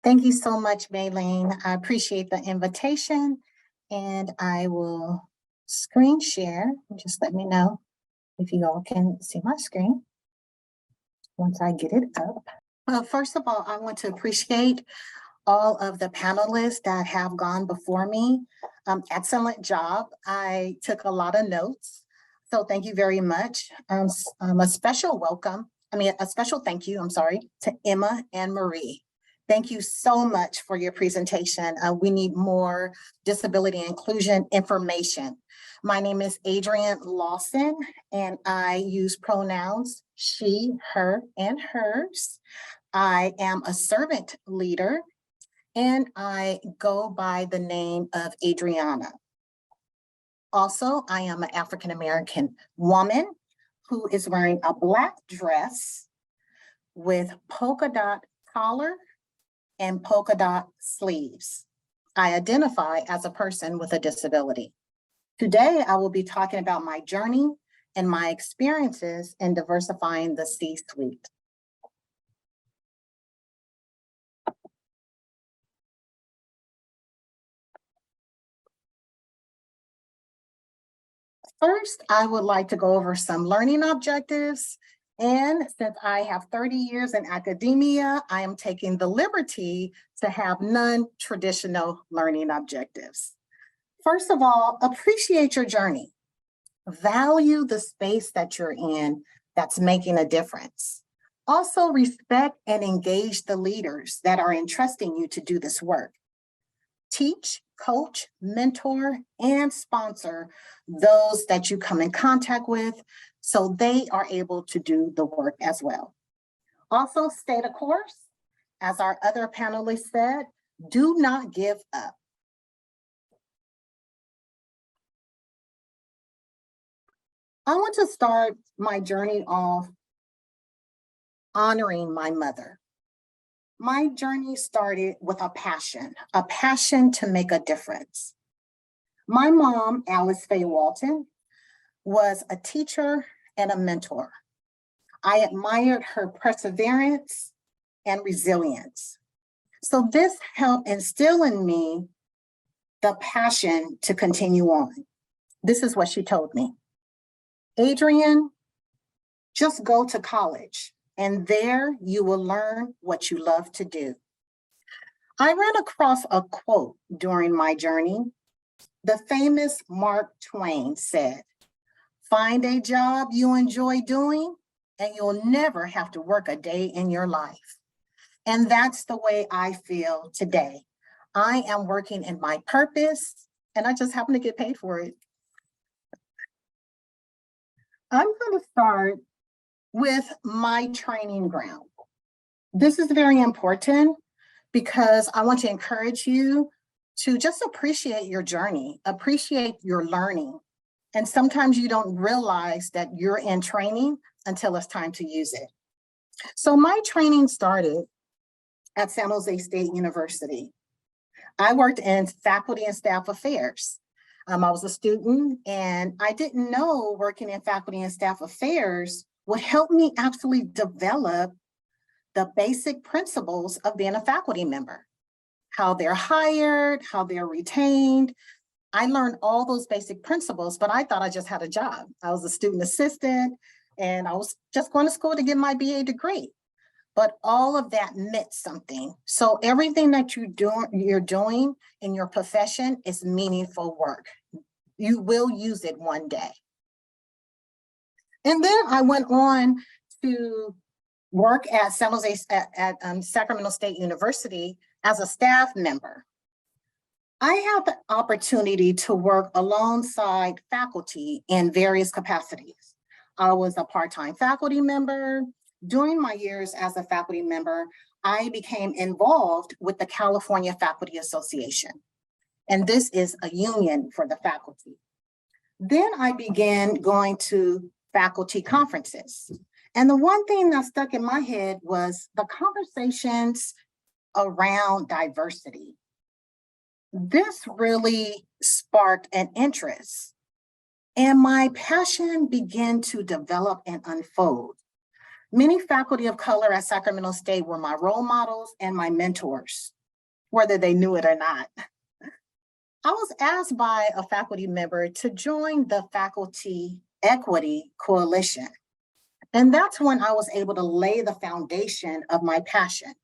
Thank you so much, Maylene. I appreciate the invitation, and I will screen share. Just let me know if you all can see my screen once I get it up. Well, first of all, I want to appreciate all of the panelists that have gone before me. Excellent job. I took a lot of notes, so thank you very much. A special thank you, to Emma and Marie. Thank you so much for your presentation. We need more disability inclusion information. My name is Adrienne Lawson, and I use pronouns she, her, and hers. I am a servant leader, and I go by the name of Adriana. Also, I am an African-American woman who is wearing a Black dress with polka dot collar and polka dot sleeves. I identify as a person with a disability. Today, I will be talking about my journey and my experiences in diversifying the C-suite. First, I would like to go over some learning objectives. And since I have 30 years in academia, I am taking the liberty to have non-traditional learning objectives. First of all, appreciate your journey. Value the space that you're in that's making a difference. Also respect and engage the leaders that are entrusting you to do this work. Teach, coach, mentor, and sponsor those that you come in contact with so they are able to do the work as well. Also stay the course. As our other panelists said, do not give up. I want to start my journey off honoring my mother. My journey started with a passion to make a difference. My mom, Alice Faye Walton, was a teacher and a mentor. I admired her perseverance and resilience. So this helped instill in me the passion to continue on. This is what she told me. Adrienne, just go to college, and there you will learn what you love to do. I ran across a quote during my journey. The famous Mark Twain said, "Find a job you enjoy doing, and you'll never have to work a day in your life." And that's the way I feel today. I am working in my purpose, and I just happen to get paid for it. I'm going to start with my training ground. This is very important because I want to encourage you to just appreciate your journey, appreciate your learning. And sometimes you don't realize that you're in training until it's time to use it. So my training started at San Jose State University. I worked in faculty and staff affairs. I was a student, and I didn't know working in faculty and staff affairs would help me actually develop the basic principles of being a faculty member, how they're hired, how they're retained. I learned all those basic principles, but I thought I just had a job. I was a student assistant, and I was just going to school to get my BA degree. But all of that meant something. So everything that you're doing in your profession is meaningful work. You will use it one day. And then I went on to work at San Jose, at Sacramento State University as a staff member. I had the opportunity to work alongside faculty in various capacities. I was a part-time faculty member. During my years as a faculty member, I became involved with the California Faculty Association. And this is a union for the faculty. Then I began going to faculty conferences. And the one thing that stuck in my head was the conversations around diversity. This really sparked an interest, and my passion began to develop and unfold. Many faculty of color at Sacramento State were my role models and my mentors. whether they knew it or not. I was asked by a faculty member to join the Faculty Equity Coalition. And that's when I was able to lay the foundation of my passion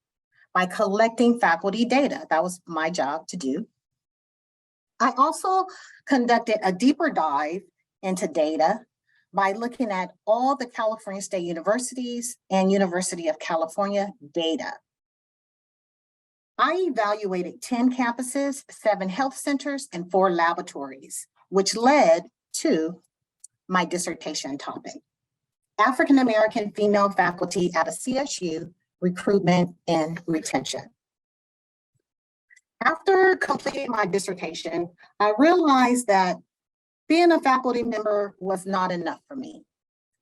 by collecting faculty data. That was my job to do. I also conducted a deeper dive into data by looking at all the California State Universities and University of California data. I evaluated 10 campuses, 7 health centers, and 4 laboratories, which led to my dissertation topic: African American female faculty at a CSU, recruitment and retention. After completing my dissertation, I realized that being a faculty member was not enough for me.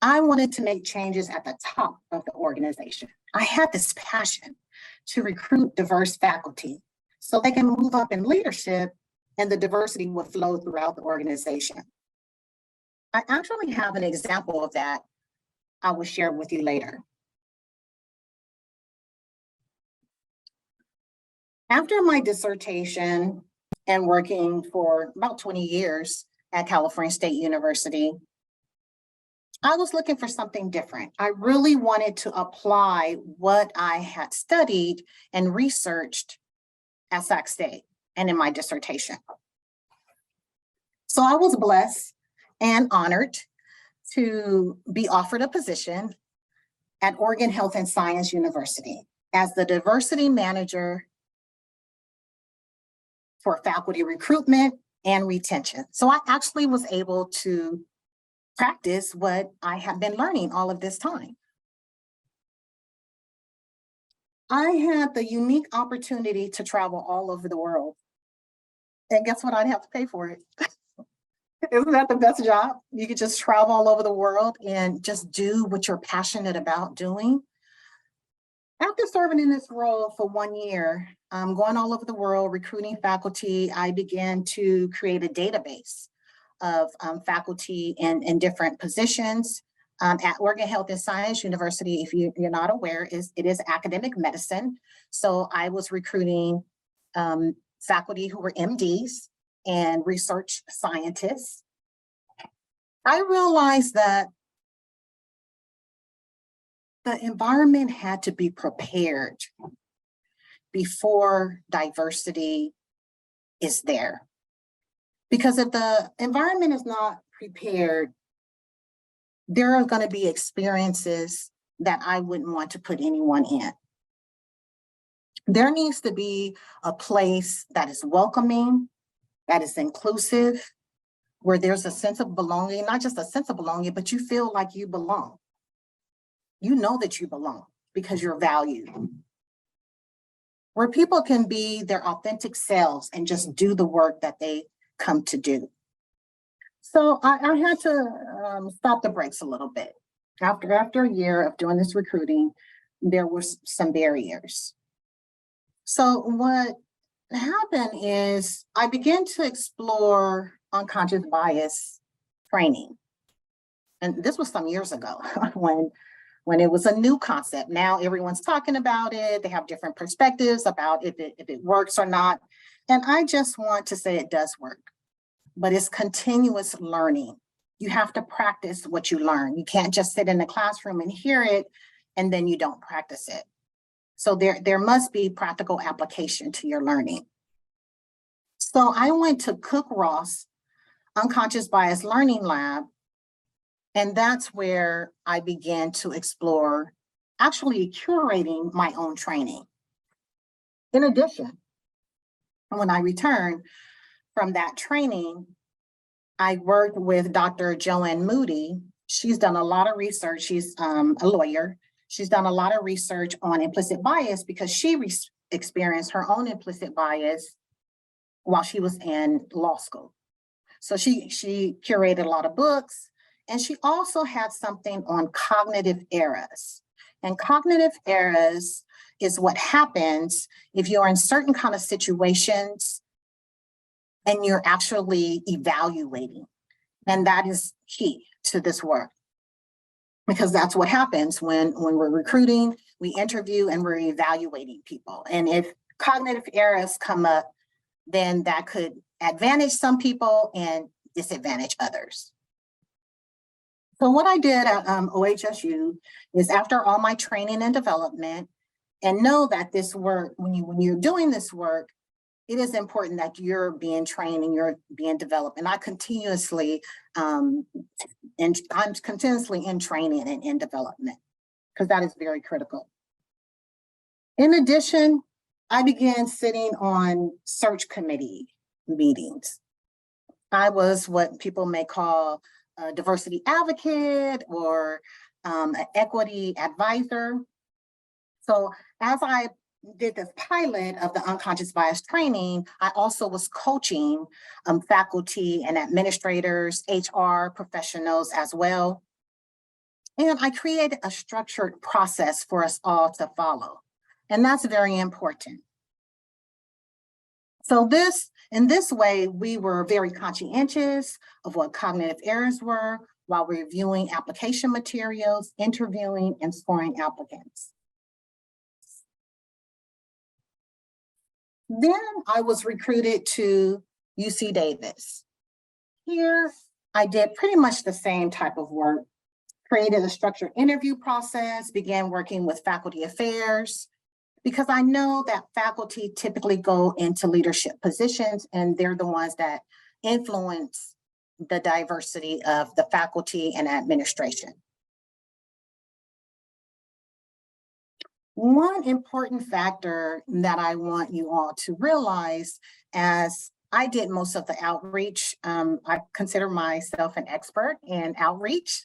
I wanted to make changes at the top of the organization. I had this passion to recruit diverse faculty so they can move up in leadership and the diversity would flow throughout the organization. I actually have an example of that I will share with you later. After my dissertation and working for about 20 years at California State University, I was looking for something different. I really wanted to apply what I had studied and researched at Sac State and in my dissertation. So I was blessed and honored to be offered a position at Oregon Health and Science University as the diversity manager for faculty recruitment and retention. So I actually was able to practice what I have been learning all of this time. I had the unique opportunity to travel all over the world. And guess what? I'd have to pay for it. Isn't that the best job? You could just travel all over the world and just do what you're passionate about doing. After serving in this role for 1 year, going all over the world, recruiting faculty, I began to create a database of faculty in different positions. At Oregon Health and Science University, if you're not aware, it is academic medicine. So I was recruiting faculty who were MDs and research scientists. I realized that the environment had to be prepared before diversity is there. Because if the environment is not prepared, there are going to be experiences that I wouldn't want to put anyone in. There needs to be a place that is welcoming, that is inclusive, where there's a sense of belonging, not just a sense of belonging, but you feel like you belong. You know that you belong because you're valued. Where people can be their authentic selves and just do the work that they come to do. So I had to stop the brakes a little bit. After a year of doing this recruiting, there were some barriers. So what happened is I began to explore unconscious bias training. And this was some years ago when it was a new concept. Now everyone's talking about it. They have different perspectives about if it works or not. And I just want to say it does work, but it's continuous learning. You have to practice what you learn. You can't just sit in the classroom and hear it and then you don't practice it. So there must be practical application to your learning. So I went to Cook Ross Unconscious Bias Learning Lab, and that's where I began to explore actually curating my own training. In addition, when I returned from that training, I worked with Dr. Joanne Moody. She's done a lot of research. She's a lawyer. She's done a lot of research on implicit bias because she experienced her own implicit bias while she was in law school. So she curated a lot of books, and she also had something on cognitive errors. And cognitive errors is what happens if you're in certain kind of situations and you're actually evaluating. And that is key to this work, because that's what happens when we're recruiting, we interview and we're evaluating people. And if cognitive errors come up, then that could advantage some people and disadvantage others. So what I did at OHSU is, after all my training and development, and know that this work, when you're doing this work, it is important that you're being trained and you're being developed. And I continuously, and I'm continuously in training and in development, because that is very critical. In addition, I began sitting on search committee meetings. I was what people may call a diversity advocate or an equity advisor. So as I did this pilot of the unconscious bias training, I also was coaching faculty and administrators, HR professionals as well. And I created a structured process for us all to follow. And that's very important. So in this way, we were very conscientious of what cognitive errors were while reviewing application materials, interviewing, and scoring applicants. Then I was recruited to UC Davis. Here, I did pretty much the same type of work, created a structured interview process, began working with faculty affairs, because I know that faculty typically go into leadership positions and they're the ones that influence the diversity of the faculty and administration. One important factor that I want you all to realize, as I did most of the outreach, I consider myself an expert in outreach,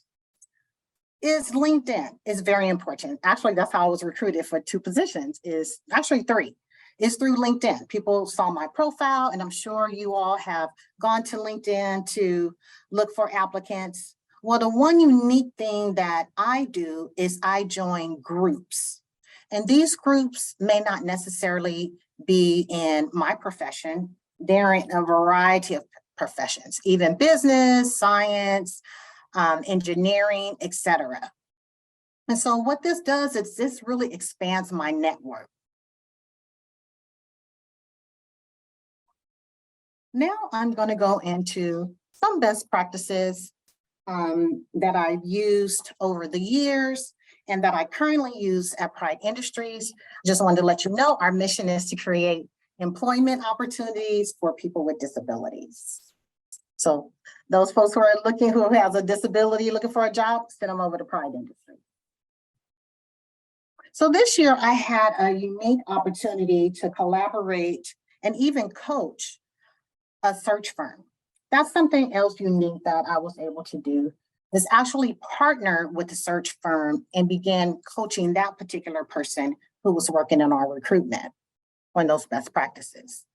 is LinkedIn is very important. Actually, that's how I was recruited for 2 positions, is actually 3. It's through LinkedIn. People saw my profile, and I'm sure you all have gone to LinkedIn to look for applicants. Well, the one unique thing that I do is I join groups. And these groups may not necessarily be in my profession. They're in a variety of professions, even business, science, engineering, etc. And so what this does is this really expands my network. Now I'm going to go into some best practices that I've used over the years and that I currently use at Pride Industries. Just wanted to let you know our mission is to create employment opportunities for people with disabilities. So those folks who are looking, who has a disability, looking for a job, send them over to Pride Industries. So this year I had a unique opportunity to collaborate and even coach a search firm. That's something else unique that I was able to do, is actually partner with the search firm and began coaching that particular person who was working in our recruitment on those best practices.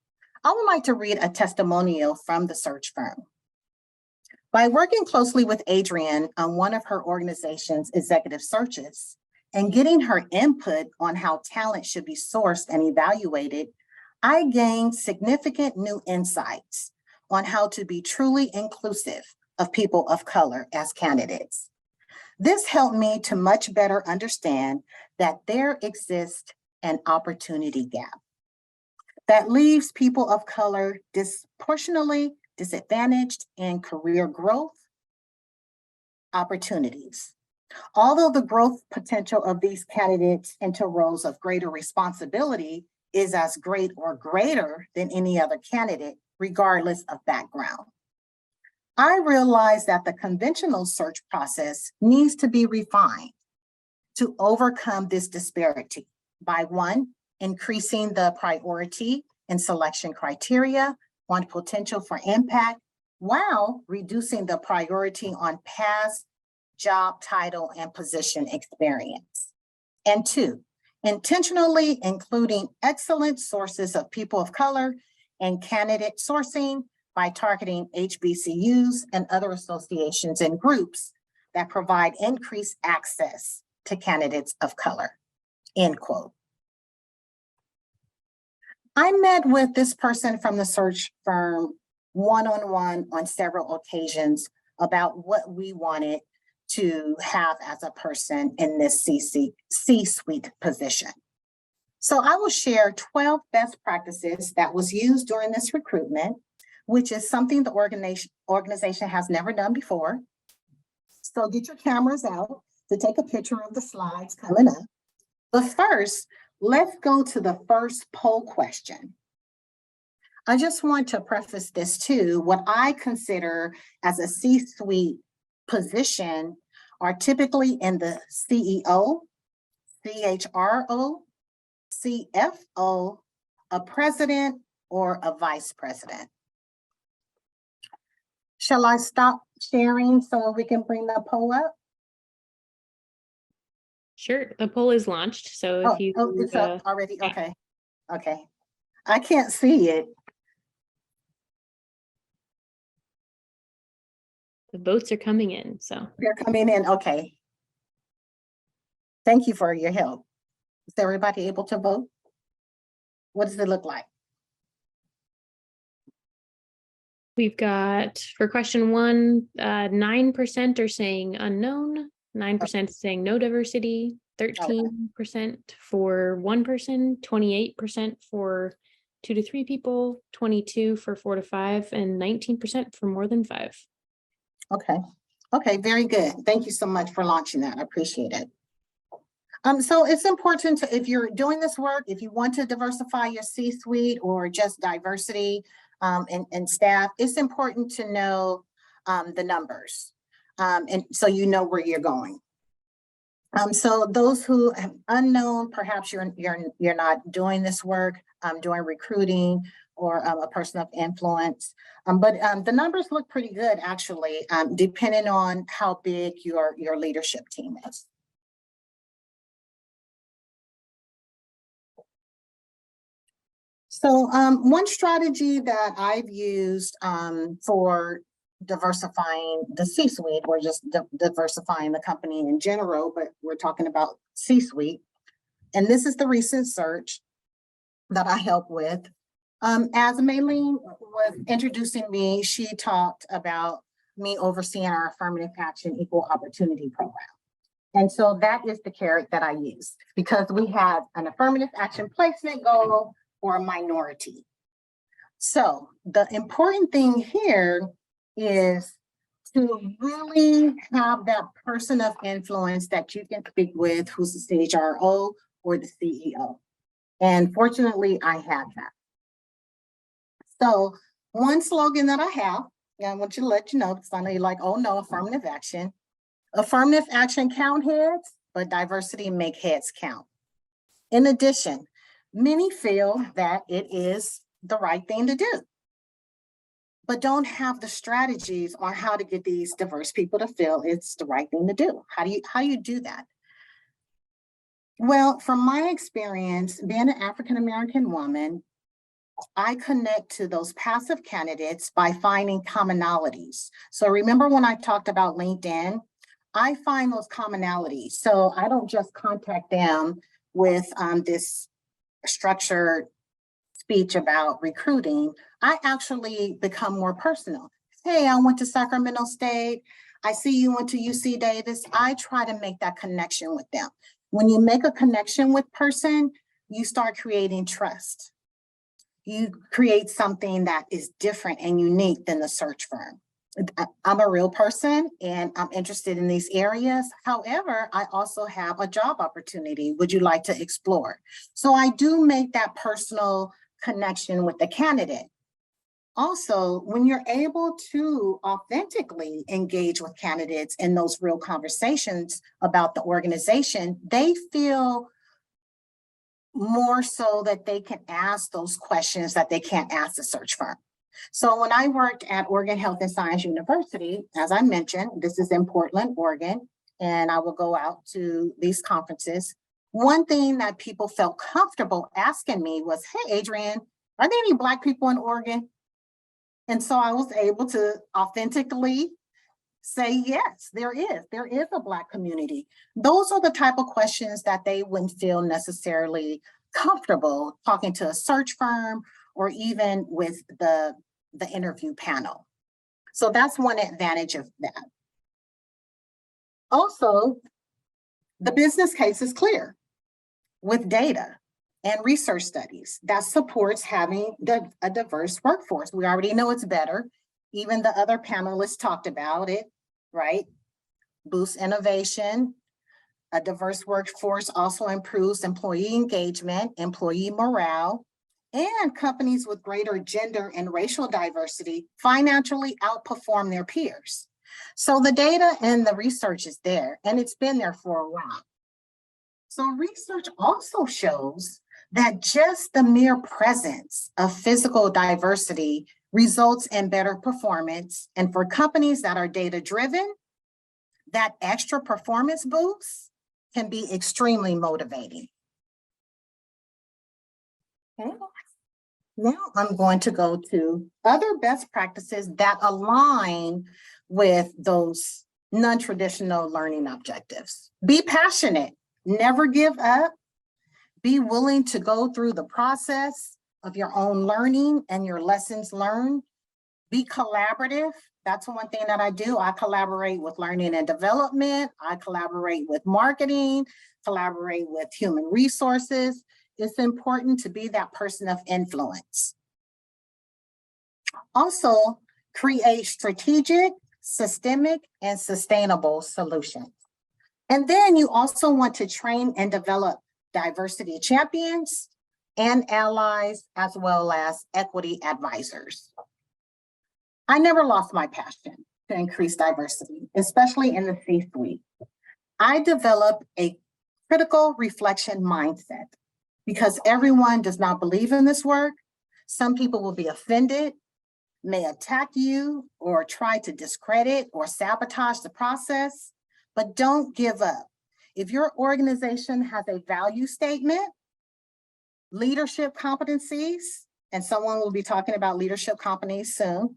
I would like to read a testimonial from the search firm. By working closely with Adrienne on one of her organization's executive searches and getting her input on how talent should be sourced and evaluated, I gained significant new insights on how to be truly inclusive of people of color as candidates. This helped me to much better understand that there exists an opportunity gap that leaves people of color disproportionately disadvantaged in career growth opportunities. Although the growth potential of these candidates into roles of greater responsibility is as great or greater than any other candidate, regardless of background, I realized that the conventional search process needs to be refined to overcome this disparity by, 1, increasing the priority and selection criteria on potential for impact, while reducing the priority on past job title and position experience. And 2, intentionally including excellent sources of people of color and candidate sourcing by targeting HBCUs and other associations and groups that provide increased access to candidates of color, end quote. I met with this person from the search firm one-on-one on several occasions about what we wanted to have as a person in this C-suite position. So I will share 12 best practices that was used during this recruitment, which is something the organization has never done before. So get your cameras out to take a picture of the slides coming up. But first, let's go to the first poll question. I just want to preface this too. What I consider as a C-suite position are typically in the CEO, CHRO, CFO, a president, or a vice president. Shall I stop sharing so we can bring the poll up? Sure, the poll is launched, so if you it's up already. Okay. Okay. I can't see it. The votes are coming in, so They're coming in. Okay. Thank you for your help. Is everybody able to vote? What does it look like? we've got for question 1, 9% are saying unknown, 9% saying no diversity, 13% for 1 person, 28% for 2 to 3 people, 22% for 4 to 5, and 19% for more than 5. Okay. Okay, very good. Thank you so much for launching that. I appreciate it. So it's important to, if you're doing this work, if you want to diversify your C-suite or just diversity and staff, it's important to know the numbers. And so you know where you're going. So those who have unknown, perhaps you're not doing this work, doing recruiting or a person of influence. But the numbers look pretty good, actually, depending on how big your leadership team is. So one strategy that I've used for diversifying the C-suite, or just diversifying the company in general, but we're talking about C-suite. And this is the recent search that I help with. As Maylene was introducing me, she talked about me overseeing our affirmative action equal opportunity program. And so that is the carrot that I use, because we have an affirmative action placement goal for a minority. So the important thing here is to really have that person of influence that you can speak with, who's the CHRO or the CEO. And fortunately, I have that. So one slogan that I have, and I want you to let you know, because I know you're like, oh no, affirmative action. Affirmative action count heads, but diversity make heads count. In addition, many feel that it is the right thing to do, but don't have the strategies on how to get these diverse people to feel it's the right thing to do. How do you do that? Well, from my experience, being an African-American woman, I connect to those passive candidates by finding commonalities. So remember when I talked about LinkedIn, I find those commonalities. So I don't just contact them with this structured speech about recruiting. I actually become more personal. Hey, I went to Sacramento State. I see you went to UC Davis. I try to make that connection with them. When you make a connection with person, you start creating trust. You create something that is different and unique than the search firm. I'm a real person and I'm interested in these areas. However, I also have a job opportunity. Would you like to explore? So I do make that personal connection with the candidate. Also, when you're able to authentically engage with candidates in those real conversations about the organization, they feel more so that they can ask those questions that they can't ask the search firm. So when I worked at Oregon Health and Science University, as I mentioned, this is in Portland, Oregon, and I will go out to these conferences. One thing that people felt comfortable asking me was, hey, Adrienne, are there any Black people in Oregon? And so I was able to authentically say, yes, there is a Black community. Those are the type of questions that they wouldn't feel necessarily comfortable talking to a search firm or even with the interview panel. So that's one advantage of that. Also, the business case is clear with data and research studies that supports having a diverse workforce. We already know it's better. Even the other panelists talked about it, right? Boosts innovation. A diverse workforce also improves employee engagement, employee morale, and companies with greater gender and racial diversity financially outperform their peers. So the data and the research is there, and it's been there for a while. So research also shows that just the mere presence of physical diversity results in better performance. And for companies that are data-driven, that extra performance boost can be extremely motivating. Okay. Now I'm going to go to other best practices that align with those non-traditional learning objectives. Be passionate, never give up, be willing to go through the process of your own learning and your lessons learned. Be collaborative. That's one thing that I do. I collaborate with learning and development. I collaborate with marketing, collaborate with human resources. It's important to be that person of influence. Also, create strategic, systemic, and sustainable solutions. And then you also want to train and develop diversity champions and allies, as well as equity advisors. I never lost my passion to increase diversity, especially in the C-suite. I developed a critical reflection mindset because everyone does not believe in this work. Some people will be offended, may attack you, or try to discredit or sabotage the process, but don't give up. If your organization has a value statement, leadership competencies, and someone will be talking about leadership competencies soon,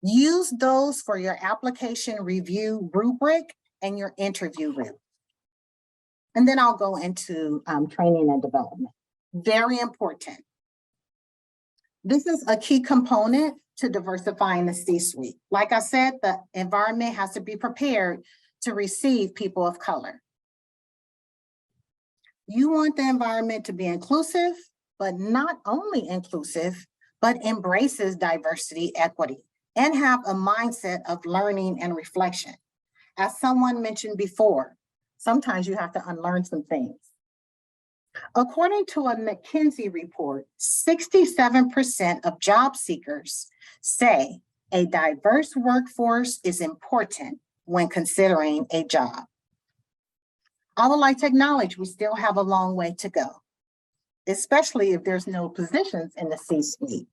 use those for your application review rubric and your interview route. And then I'll go into training and development. Very important. This is a key component to diversifying the C-suite. Like I said, the environment has to be prepared to receive people of color. You want the environment to be inclusive, but not only inclusive, but embraces diversity, equity, and have a mindset of learning and reflection. As someone mentioned before, sometimes you have to unlearn some things. According to a McKinsey report, 67% of job seekers say a diverse workforce is important when considering a job. I would like to acknowledge we still have a long way to go, especially if there's no positions in the C-suite.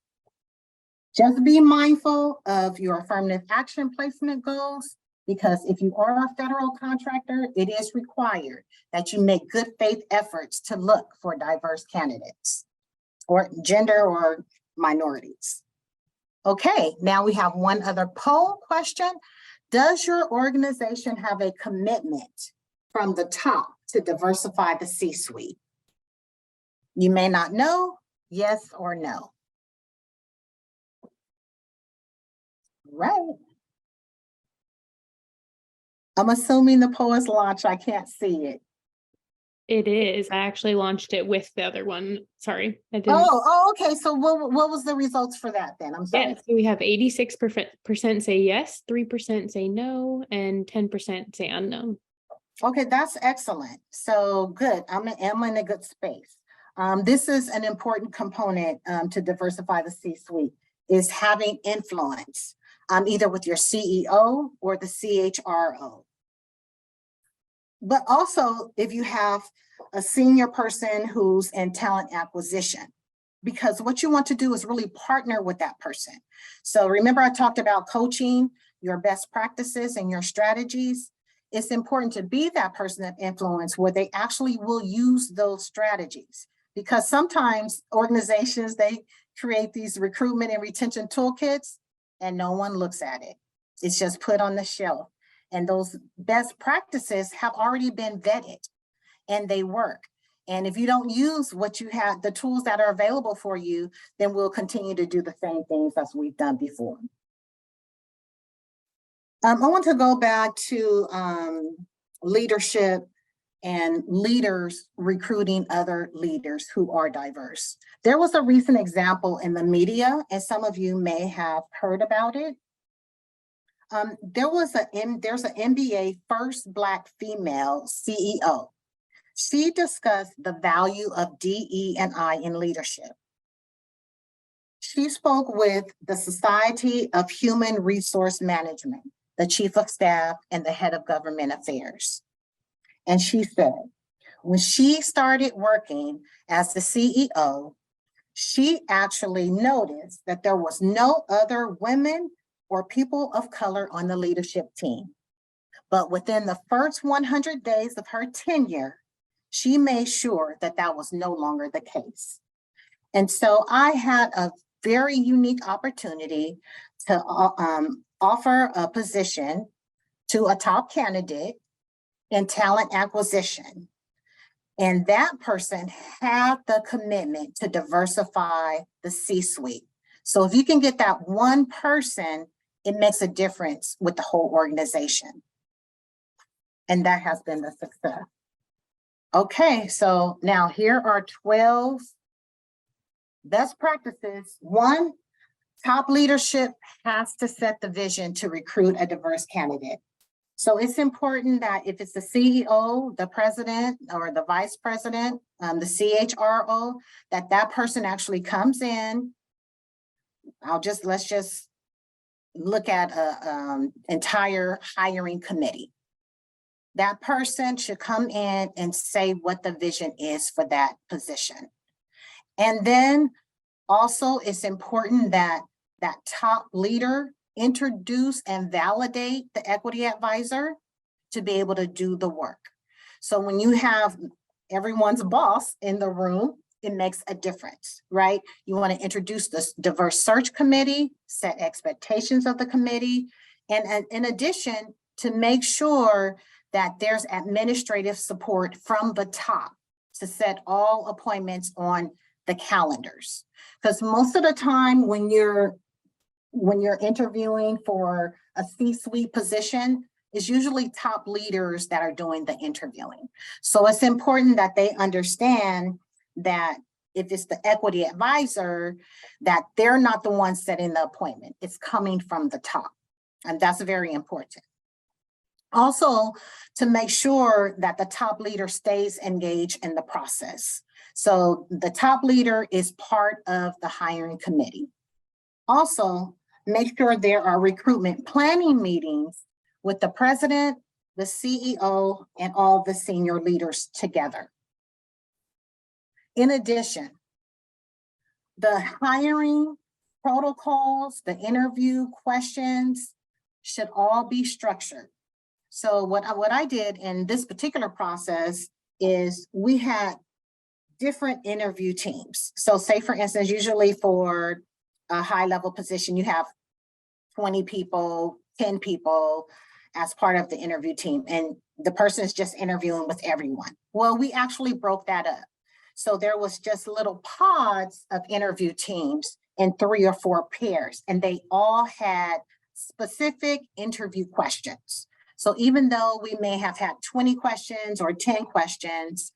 Just be mindful of your affirmative action placement goals, because if you are a federal contractor, it is required that you make good faith efforts to look for diverse candidates or gender or minorities. Okay, now we have one other poll question. Does your organization have a commitment from the top to diversify the C-suite? You may not know, yes or no. Right. I'm assuming the poll is launched. I can't see it. It is. I actually launched it with the other one. Sorry, I didn't. Oh, okay. So what was the results for that then? I'm sorry. Yeah, so we have 86% say yes, 3% say no, and 10% say unknown. Okay, that's excellent. So good. I'm in a good space. This is an important component to diversify the C-suite, is having influence, either with your CEO or the CHRO. But also if you have a senior person who's in talent acquisition, because what you want to do is really partner with that person. So remember I talked about coaching, your best practices and your strategies. It's important to be that person of influence where they actually will use those strategies, because sometimes organizations, they create these recruitment and retention toolkits and no one looks at it. It's just put on the shelf. And those best practices have already been vetted and they work. And if you don't use what you have, the tools that are available for you, then we'll continue to do the same things as we've done before. I want to go back to leadership and leaders recruiting other leaders who are diverse. There was a recent example in the media, and some of you may have heard about it. There's an NBA first Black female CEO. She discussed the value of DE&I in leadership. She spoke with the Society of Human Resource Management, the Chief of Staff, and the Head of Government Affairs. And she said, when she started working as the CEO, she actually noticed that there was no other women or people of color on the leadership team. But within the first 100 days of her tenure, she made sure that that was no longer the case. And so I had a very unique opportunity to offer a position to a top candidate in talent acquisition. And that person had the commitment to diversify the C-suite. So if you can get that one person, it makes a difference with the whole organization. And that has been the success. Okay, so now here are 12 best practices. One, top leadership has to set the vision to recruit a diverse candidate. So it's important that if it's the CEO, the president, or the vice president, the CHRO, that person actually comes in. Let's just look at a entire hiring committee. That person should come in and say what the vision is for that position. And then also it's important that that top leader introduce and validate the equity advisor to be able to do the work. So when you have everyone's boss in the room, it makes a difference, right? You want to introduce this diverse search committee, set expectations of the committee, and in addition, to make sure that there's administrative support from the top to set all appointments on the calendars. Because most of the time when you're interviewing for a C-suite position, it's usually top leaders that are doing the interviewing. So it's important that they understand that if it's the equity advisor, that they're not the ones setting the appointment. It's coming from the top. And that's very important. Also, to make sure that the top leader stays engaged in the process. So the top leader is part of the hiring committee. Also, make sure there are recruitment planning meetings with the president, the CEO, and all the senior leaders together. In addition, the hiring protocols, the interview questions should all be structured. So what I did in this particular process is we had different interview teams. So say for instance, usually for a high level position, you have 20 people, 10 people as part of the interview team, and the person is just interviewing with everyone. Well, we actually broke that up. So there was just little pods of interview teams in 3 or 4 pairs, and they all had specific interview questions. So even though we may have had 20 questions or 10 questions,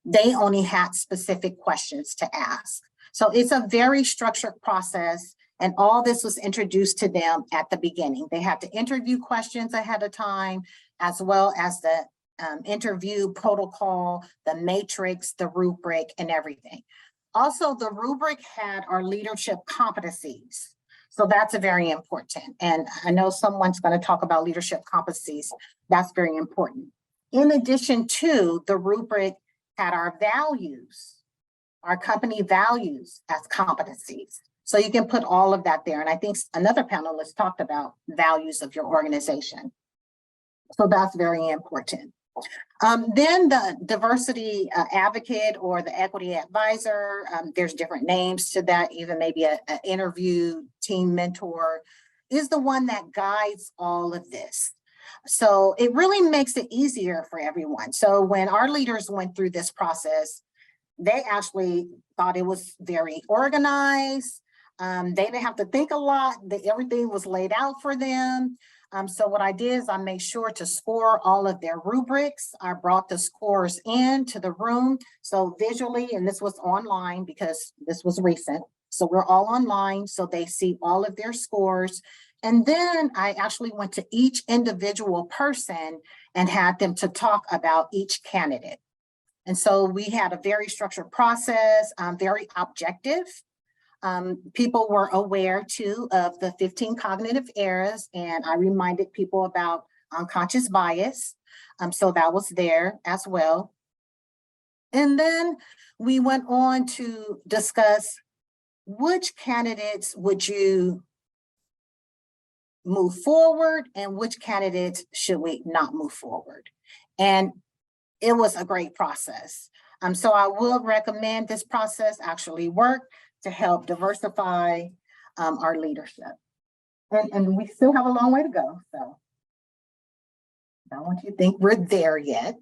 they only had specific questions to ask. So it's a very structured process, and all this was introduced to them at the beginning. They had to interview questions ahead of time, as well as the interview protocol, the matrix, the rubric, and everything. Also, the rubric had our leadership competencies. So that's very important. And I know someone's going to talk about leadership competencies. That's very important. In addition to the rubric had our values, our company values as competencies. So you can put all of that there. And I think another panelist talked about values of your organization. So that's very important. Then the diversity advocate or the equity advisor, there's different names to that, even maybe an interview team mentor, is the one that guides all of this. So it really makes it easier for everyone. So when our leaders went through this process, they actually thought it was very organized. They didn't have to think a lot. Everything was laid out for them. So what I did is I made sure to score all of their rubrics. I brought the scores into the room. So visually, and this was online because this was recent. So we're all online, so they see all of their scores. And then I actually went to each individual person and had them to talk about each candidate. And so we had a very structured process, very objective. People were aware too of the 15 cognitive errors, and I reminded people about unconscious bias. So that was there as well. And then we went on to discuss which candidates would you move forward and which candidates should we not move forward. And it was a great process. So I will recommend this process actually work to help diversify our leadership. And we still have a long way to go. So I don't want you to think we're there yet.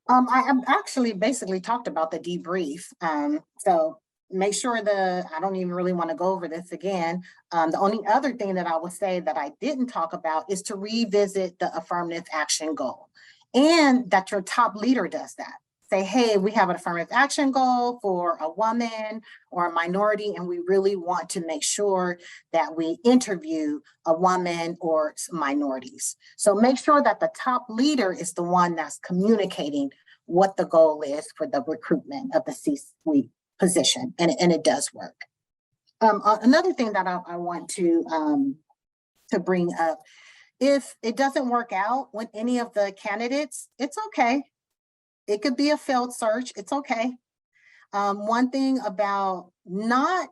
I actually basically talked about the debrief. So make sure I don't even really want to go over this again. The only other thing that I would say that I didn't talk about is to revisit the affirmative action goal, and that your top leader does that. Say, hey, we have an affirmative action goal for a woman or a minority, and we really want to make sure that we interview a woman or minorities. So make sure that the top leader is the one that's communicating what the goal is for the recruitment of the C-suite position, and it does work. Another thing that I want to bring up, if it doesn't work out with any of the candidates, it's okay. It could be a failed search. It's okay. One thing about not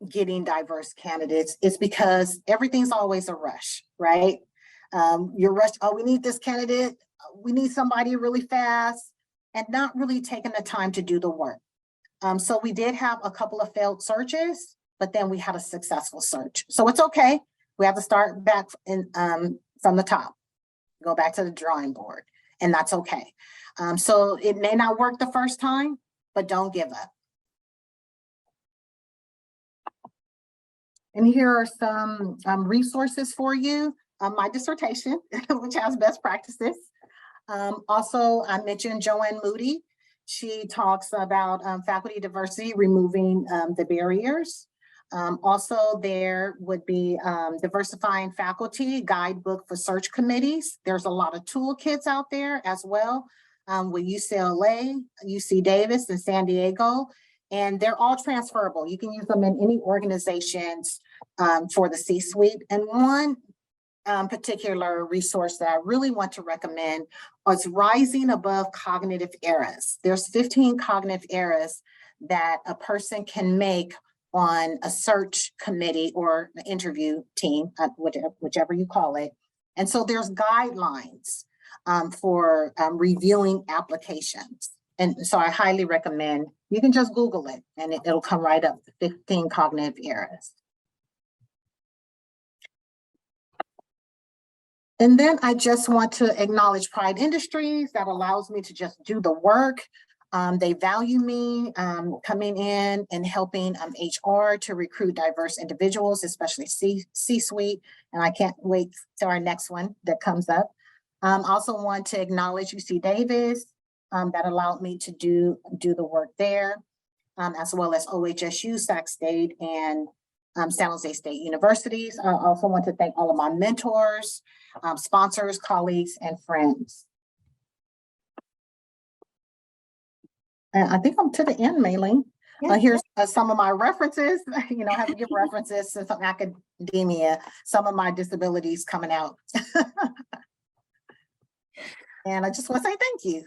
getting diverse candidates is because everything's always a rush, right? You're rushed. Oh, we need this candidate. We need somebody really fast, and not really taking the time to do the work. So we did have a couple of failed searches, but then we had a successful search. So it's okay. We have to start back from the top, go back to the drawing board, and that's okay. So it may not work the first time, but don't give up. And here are some resources for you. My dissertation, which has best practices. Also, I mentioned Joanne Moody. She talks about faculty diversity, removing the barriers. Also, there would be Diversifying Faculty Guidebook for Search Committees. There's a lot of toolkits out there as well with UCLA, UC Davis, and San Diego. And they're all transferable. You can use them in any organizations for the C-suite. And one particular resource that I really want to recommend is Rising Above Cognitive Errors. There's 15 cognitive errors that a person can make on a search committee or an interview team, whichever you call it. And so there's guidelines for reviewing applications. And so I highly recommend, you can just Google it and it'll come right up, 15 cognitive errors. And then I just want to acknowledge Pride Industries. That allows me to just do the work. They value me coming in and helping HR to recruit diverse individuals, especially C-suite. And I can't wait to our next one that comes up. Also want to acknowledge UC Davis that allowed me to do the work there, as well as OHSU, Sac State, and San Jose State Universities. I also want to thank all of my mentors, sponsors, colleagues, and friends. And I think I'm to the end, Maylene. Here's some of my references. You know, I have to give references to some academia, some of my disabilities coming out. And I just want to say thank you.